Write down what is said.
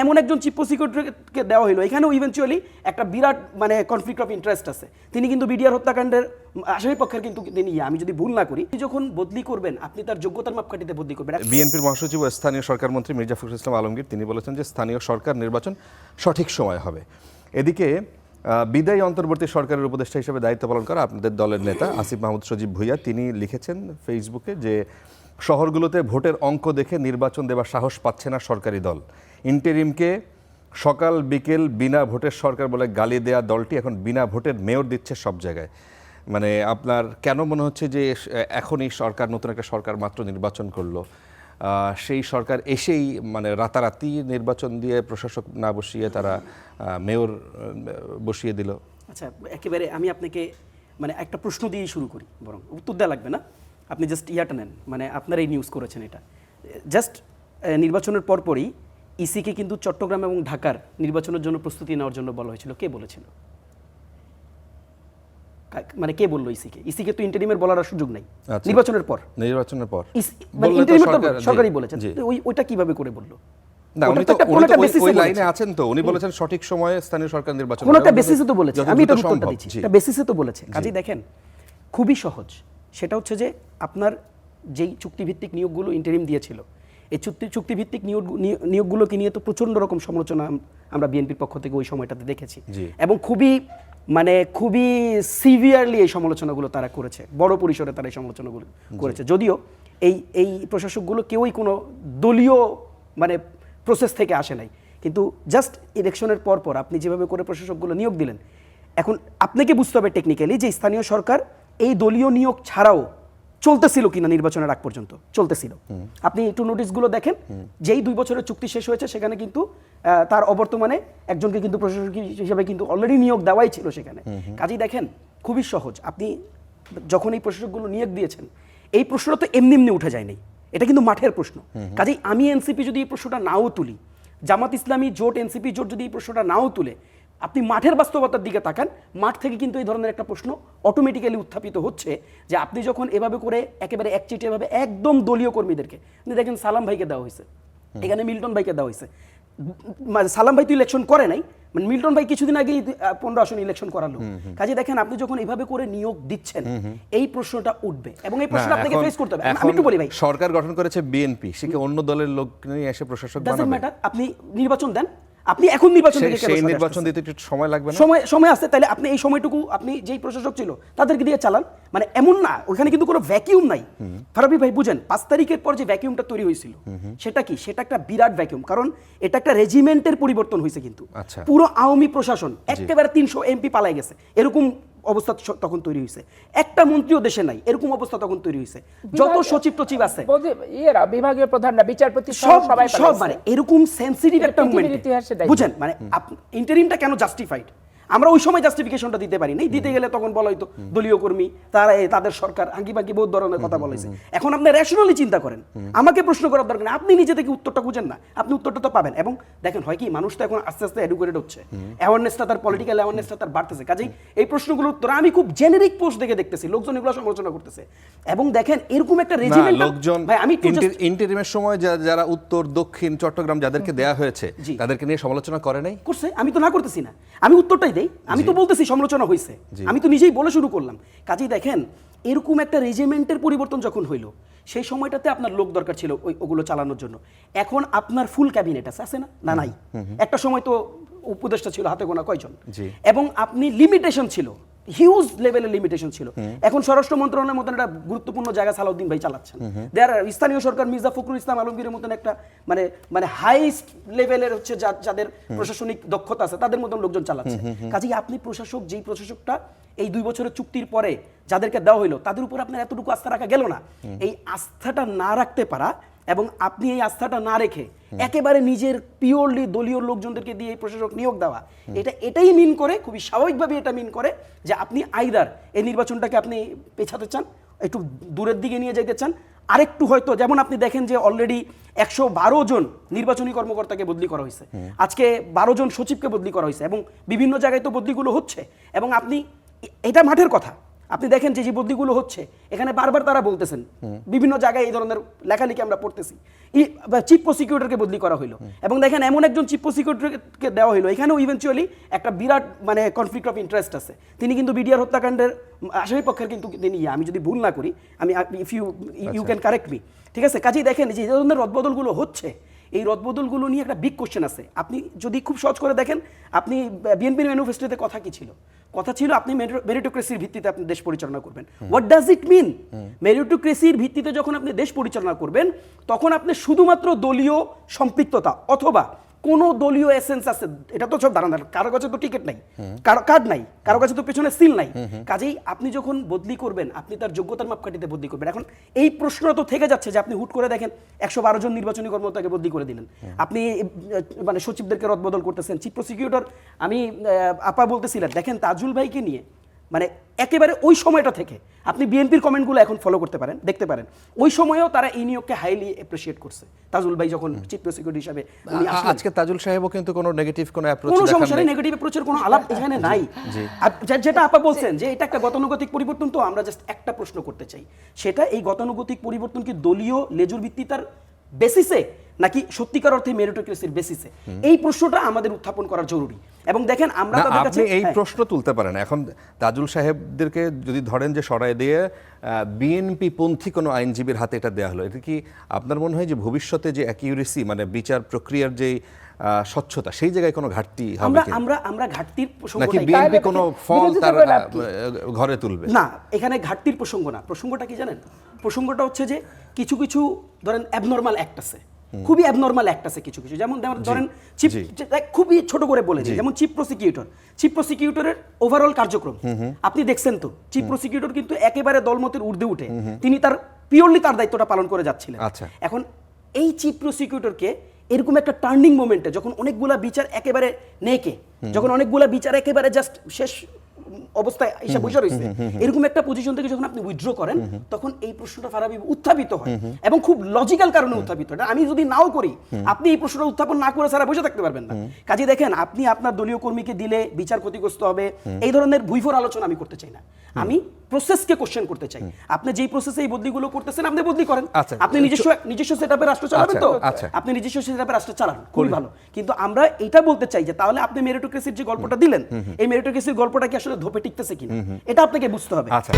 এমন একজন চিফ প্রসিকিউটরকে দেওয়া হলো, এখানেও ইভেন্চুয়ালি একটা বিরাট মানে কনফ্লিক্ট অফ ইন্টারেস্ট আছে। তিনি কিন্তু বিডিআর হত্যাকাণ্ডের আসামি পক্ষের কিন্তু তিনি, আমি যদি ভুল না করি, যখন বদলি করবেন আপনি তার যোগ্যতার মাপকাঠিতে বদলি করবেন। বিএনপির মহাসচিব ও স্থানীয় সরকার মন্ত্রী মির্জা ফখরুল ইসলাম আলমগীর তিনি বলেছেন যে স্থানীয় সরকার নির্বাচন সঠিক সময় হবে। এদিকে বিদায়ী অন্তর্বর্তী সরকারের উপদেষ্টা হিসেবে দায়িত্ব পালন করা আপনাদের দলের নেতা আসিফ মাহমুদ সজীব ভুঁইয়া তিনি লিখেছেন ফেসবুকে যে শহরগুলোতে ভোটের অঙ্ক দেখে নির্বাচন দেওয়ার সাহস পাচ্ছে না সরকারি দল। ইন্টেরিমকে সকাল বিকেল বিনা ভোটের সরকার বলে গালি দেয়া দলটি এখন বিনা ভোটের মেয়র দিচ্ছে সব জায়গায়। মানে আপনার কেন মনে হচ্ছে যে এখনই সরকার, নতুন একটা সরকার মাত্র নির্বাচন করলো, সেই সরকার এসেই মানে রাতারাতি নির্বাচন দিয়ে প্রশাসক না বসিয়ে তারা মেয়র বসিয়ে দিল? আচ্ছা, একেবারে আমি আপনাকে মানে একটা প্রশ্ন দিয়েই শুরু করি, বরং উত্তর দেওয়া লাগবে না, আপনি জাস্ট ইয়াটা নেন, মানে আপনারা এই নিউজ করেছেন এটা। জাস্ট নির্বাচনের পরপরই ইসিকে কিন্তু চট্টগ্রাম এবং ঢাকার নির্বাচনের জন্য প্রস্তুতি নেওয়ার জন্য বলা হয়েছিল। কে বলেছিল? মানে কে বললো ইসিকে? ইসিকে তো ইন্টারিমের বলার সুযোগ নাই নির্বাচনের পর। সরকারই বলেছেন, ওইটা কিভাবে করে বললো? না, উনি তো ওই লাইনে আছেন, তো উনি বলেছেন সঠিক সময়ে স্থানীয় সরকার নির্বাচন কোন একটা বেসিসে তো বলেছে, আমি এটা উত্তরটা দিচ্ছি, এটা বেসিসে তো বলেছে। কাজেই দেখেন খুবই সহজ, সেটা হচ্ছে যে আপনার যেই চুক্তিভিত্তিক নিয়োগগুলো ইন্টারিম দিয়েছিল, এই চুক্তিভিত্তিক নিয়োগগুলোকে নিয়ে তো প্রচন্ড রকম সমালোচনা আমরা বিএনপির পক্ষ থেকে ওই সময়টাতে দেখেছি, এবং খুবই সিভিয়ারলি এই সমালোচনাগুলো তারা করেছে, বড় পরিসরে তারা এই সমালোচনাগুলো করেছে। যদিও এই প্রশাসকগুলো কেউই কোনো দলীয় মানে প্রসেস থেকে আসে নাই, কিন্তু জাস্ট ইলেকশনের পর আপনি যেভাবে করে প্রশাসকগুলো নিয়োগ দিলেন, এখন আপনাকে বুঝতে হবে টেকনিক্যালি যে স্থানীয় সরকার এই দলীয় নিয়োগ ছাড়াও চলতেছিল কিনা, নির্বাচনের আগ পর্যন্ত চলতেছিল। আপনি একটু নোটিশগুলো দেখেন, যেই 2 বছরের চুক্তি শেষ হয়েছে সেখানে কিন্তু তার অবর্তমানে একজনকে কিন্তু প্রশাসক হিসেবে কিন্তু অলরেডি নিয়োগ দেওয়াই ছিল সেখানে। কাজেই দেখেন খুবই সহজ, আপনি যখন এই প্রশাসকগুলো নিয়োগ দিয়েছেন, এই প্রশ্নটা তো এমনি উঠে যায়নি, এটা কিন্তু মাঠের প্রশ্ন। কাজেই আমি এনসিপি যদি এই প্রশ্নটা নাও তুলি, জামাত ইসলামী জোট, এনসিপি জোট যদি এই প্রশ্নটা নাও তুলে, আপনি মাঠের বাস্তবতার দিকে তাকান, মাঠ থেকে কিন্তু এই ধরনের একটা প্রশ্ন অটোমেটিক্যালি উত্থাপিত হচ্ছে যে আপনি যখন এভাবে করে একেবারে একচেটিয়াভাবে একদম দলীয় কর্মীদেরকে, আপনি দেখেন সালাম ভাইকে দেওয়া হয়েছে, এখানে মিল্টন ভাইকে দেওয়া হয়েছে। সালাম ভাই তো ইলেকশন করে নাই, মানে মিল্টন ভাই কিছুদিন আগেই 15 আসন ইলেকশন করালো। কাজে দেখেন আপনি যখন এভাবে করে নিয়োগ দিচ্ছেন, এই প্রশ্নটা উঠবে এবং এই প্রশ্নটা আপনাকে ফেস করতে হবে। আমি একটু বলি ভাই, সরকার গঠন করেছে বিএনপি, সে কি অন্য দলের লোক নিয়ে এসে প্রশাসক বানাবে? আপনি নির্বাচন দেন, আপনি এখন নির্বাচন থেকে সেই নির্বাচন দিতে একটু সময় লাগবে না? সময় আছে, তাহলে আপনি এই সময়টুকু আপনি যেই প্রশাসক ছিল তাদেরকে দিয়ে চালান। মানে এমন না ওখানে কিন্তু কোনো ভ্যাকিউম নাই। ফারাবি ভাই বুঝেন, 5 তারিখের পর যে ভ্যাকিউমটা তৈরি হয়েছিল সেটা কি? সেটা একটা বিরাট ভ্যাকিউম, কারণ এটা একটা রেজিমেন্টের পরিবর্তন হয়েছে। কিন্তু পুরো আওয়ামী প্রশাসন একেবারে 300 এমপি পালাই গেছে, এরকম অবস্থা তখন তৈরি হয়েছে। একটা মন্ত্রীও দেশে নাই, এরকম অবস্থা তখন তৈরি হয়েছে। যত সচিব টচিব আছে, বিভাগীয় প্রধানরা, বিচারপতি সব মানে এরকম সেনসিটিভ একটা মোমেন্ট বুঝেন। মানে ইন্টারিমটা কেন জাস্টিফাইড, আমরা ওই সময় জাস্টিফিকেশনটা দিতে পারি নাই। দিতে গেলে তখন বলা হয়তো দলীয় কর্মী, তারা তাদের সরকার, আঁকিবাকি বহুত ধরনের কথা বলেছে। এখন আপনি রেশনালি চিন্তা করেন, আমাকে প্রশ্ন করার দরকার নেই, আপনি নিজে থেকে উত্তরটা খুঁজেন না, আপনি উত্তরটা তো পাবেন। এবং দেখেন হয় কি, মানুষ তো এখন আস্তে আস্তে এডুকেটেড হচ্ছে, অ্যাওয়ারনেসটা তার, পলিটিক্যাল অ্যাওয়ারনেসটা তার বাড়তেছে। কাজেই এই প্রশ্নগুলোর উত্তর আমি খুব জেনেরিক পোস্ট দেখতেছি, লোকজন এগুলো সমালোচনা করতেছে। এবং দেখেন এরকম একটা রেজিমেন্ট লোকজন, ভাই আমি ইন্টারিমের সময় যারা উত্তর দক্ষিণ চট্টগ্রাম যাদেরকে দেয়া হয়েছে তাদেরকে নিয়ে সমালোচনা করে নাই? করছে, আমি তো না করতেছি না, আমি উত্তরটাই দেই। আমি তো বলতেছি সমালোচনা হয়েছে, আমি তো নিজেই বলে শুরু করলাম। কাজেই দেখেন এরকম একটা রেজিমেন্টের পরিবর্তন যখন হইলো, সেই সময়টাতে আপনার লোক দরকার ছিল ওগুলো চালানোর জন্য। এখন আপনার ফুল ক্যাবিনেট আছে না? না, নাই। একটা সময় তো উপদেষ্টা ছিল হাতে গোনা কয়জন, এবং আপনি লিমিটেশন ছিল, হিউজ লেভেলের লিমিটেশন ছিল। এখন স্বরাষ্ট্র মন্ত্রণালয়ের মতন একটা গুরুত্বপূর্ণ জায়গা সালাউদ্দিন ভাই চালাচ্ছেন, স্থানীয় সরকার মির্জা ফখরুল ইসলাম আলমগীরের মতন একটা মানে হাইস্ট লেভেলের হচ্ছে যাদের প্রশাসনিক দক্ষতা আছে তাদের মতন লোকজন চালাচ্ছে। কাজেই আপনি প্রশাসক, যেই প্রশাসকটা এই 2 বছরের চুক্তির পরে যাদেরকে দেওয়া হইলো, তাদের উপর আপনার এতটুকু আস্থা রাখা গেল না। এই আস্থাটা না রাখতে পারা, এবং আপনি এই আস্থাটা না রেখে একেবারে নিজের পিওরলি দলীয় লোকজনদেরকে দিয়ে এই প্রশাসক নিয়োগ দেওয়া, এটাই মিন করে, খুবই স্বাভাবিকভাবে এটা মিন করে যে আপনি আইদার এই নির্বাচনটাকে আপনি পেছাতে চান, একটু দূরের দিকে নিয়ে যেতে চান, আরেকটু হয়তো, যেমন আপনি দেখেন যে অলরেডি 112 জন নির্বাচনী কর্মকর্তাকে বদলি করা হয়েছে, আজকে 12 জন সচিবকে বদলি করা হয়েছে, এবং বিভিন্ন জায়গায় তো বদলিগুলো হচ্ছে। এবং আপনি, এটা মাঠের কথা, আপনি দেখেন যে যে বদলিগুলো হচ্ছে এখানে বারবার তারা বলতেছেন বিভিন্ন জায়গায় এই ধরনের লেখালেখি আমরা পড়তেছি চিফ প্রসিকিউটরকে বদলি করা হলো এবং দেখেন এমন একজন চিফ প্রসিকিউটরকে দেওয়া হলো এখানেও ইভেন্চুয়ালি একটা বিরাট মানে কনফ্লিক্ট অফ ইন্টারেস্ট আছে তিনি কিন্তু বিডিআর হত্যাকাণ্ডের আসামি পক্ষের কিন্তু তিনি আমি যদি ভুল না করি আমি if you can correct me ঠিক আছে কাজেই দেখেন যে এই ধরনের রদবদলগুলো হচ্ছে এই রদবদলগুলো নিয়ে একটা বিগ কোশ্চেন আছে আপনি যদি খুব সহজ করে দেখেন আপনি বিএনপির ম্যানিফেস্টোতে কথা ছিল আপনি মেরিটোক্রেসির ভিত্তিতে আপনি দেশ পরিচালনা করবেন হোয়াট ডাজ ইট মিন মেরিটোক্রেসির ভিত্তিতে যখন আপনি দেশ পরিচালনা করবেন তখন আপনি শুধুমাত্র দলীয় সম্পৃক্ততা অথবা কোন দলীয় এসেন্স আছে এটা তো সব দাঁড়ান কারো কাছে তো টিকিট নাই কার্ড নাই কারো কাছে তো পেছনে সিল নাই কাজেই আপনি যখন বদলি করবেন আপনি তার যোগ্যতার মাপকাঠিতে বদলি করবেন এখন এই প্রশ্নটা তো থেকে যাচ্ছে যে আপনি হুট করে দেখেন 112 জন নির্বাচনী কর্মকর্তাকে বদলি করে দিলেন আপনি মানে সচিবদেরকে রদবদল করতেছেন চিফ প্রসিকিউটর আমি আপা বলতেছিলেন দেখেন তাজুল ভাইকে নিয়ে মানে একেবারে ওই সময়টা থেকে আপনি বিএনপির কমেন্টগুলো এখন ফলো করতে পারেন দেখতে পারেন ওই সময়েও তারা এই নিয়োগকে হাইলি অ্যাপ্রিশিয়েট করছে তাজুল ভাই যখন চিফ প্রসিকিউটর হিসাবে উনি আসলেন আজকে তাজুল সাহেবও কিন্তু কোনো নেগেটিভ কোনো অ্যাপ্রোচ কোনো সমস্যা নেই নেগেটিভ অ্যাপ্রোচের কোনো আলাপ এখানে নাই আর যেটা আপা বলছেন যে এটা একটা গতানুগতিক পরিবর্তন তো আমরা জাস্ট একটা প্রশ্ন করতে চাই সেটা এই গতানুগতিক পরিবর্তন কি দলীয় লেজুর ভিত্তিতার বেসিসে নাকি সত্যিকার অর্থে মেরিটোক্রেসির বেসিসে এই প্রশ্নটা আমাদের উত্থাপন করা জরুরি এবং দেখেন আমরা তাদের কাছে আপনি এই প্রশ্ন তুলতে পারেন এখন তাজুল সাহেবদেরকে যদি ধরেন যে সরাই দিয়ে বিএনপি পন্থী কোনো আইনজীবীর হাতে এটা দেওয়া হলো এটা কি আপনার মনে হয় যে ভবিষ্যতে যে অ্যাকিউরেসি মানে বিচার প্রক্রিয়ার যে স্বচ্ছতা সেই জায়গায় কোনো ঘাটতি হবে কি আমরা ঘাটতির নাকি প্রসঙ্গটা বিএনপি কোনো ফল তার লাভ কি? ঘরে তুলবে না এখানে ঘাটতির প্রসঙ্গ না প্রসঙ্গটা কি জানেন প্রসঙ্গটা হচ্ছে যে কিছু কিছু ধরেন অ্যাবনর্মাল অ্যাক্ট আছে খুবই অ্যাবনর্মাল অ্যাক্ট আছে কিছু কিছু যেমন ধরেন চিফ খুবই ছোট করে বলে দিই যেমন চিফ প্রসিকিউটরের ওভারঅল কার্যক্রম আপনি দেখছেন তো চিফ প্রসিকিউটর কিন্তু একেবারে দলমতের ঊর্ধ্বে উঠে তিনি তার পিওরলি তার দায়িত্বটা পালন করে যাচ্ছিলেন আচ্ছা। এখন এই চিফ প্রসিকিউটরকে এরকম একটা টার্নিং মোমেন্টে যখন অনেকগুলা বিচার একেবারে নেকে যখন অনেকগুলা বিচার একেবারে জাস্ট শেষ অবস্থায় এসে বসে রয়েছে এরকম একটা পজিশন থেকে যখন আপনি উইথড্র করেন তখন এই প্রশ্নটা ফারাবি উত্থাপিত হয় এবং খুব লজিক্যাল কারণে উত্থাপিত হয় আমি যদি নাও করি আপনি এই প্রশ্নটা উত্থাপন না করে সারা বসে থাকতে পারবেন না কাজে দেখেন আপনি আপনার দলীয় কর্মীকে দিলে বিচার ক্ষতিগ্রস্ত হবে এই ধরনের ভুইফোর আলোচনা আমি করতে চাই না আমি প্রসেসকে কোশ্চেন করতে চাই আপনি যেই প্রসেসে এই বদলিগুলো করতেছেন আপনি বদলি করেন আচ্ছা। আপনি নিজস্ব সেটআপে রাষ্ট্র চালাবেন তো আচ্ছা। আপনি নিজস্ব সেটআপে রাষ্ট্র চালান খুবই ভালো কিন্তু আমরা এটা বলতে চাই যে তাহলে আপনি মেরিটোক্রেসির যে গল্পটা দিলেন এই মেরিটোক্রেসির গল্পটা কি আসলে ধোপে টিকতেছে কিনা এটা আপনাকে বুঝতে হবে আচ্ছা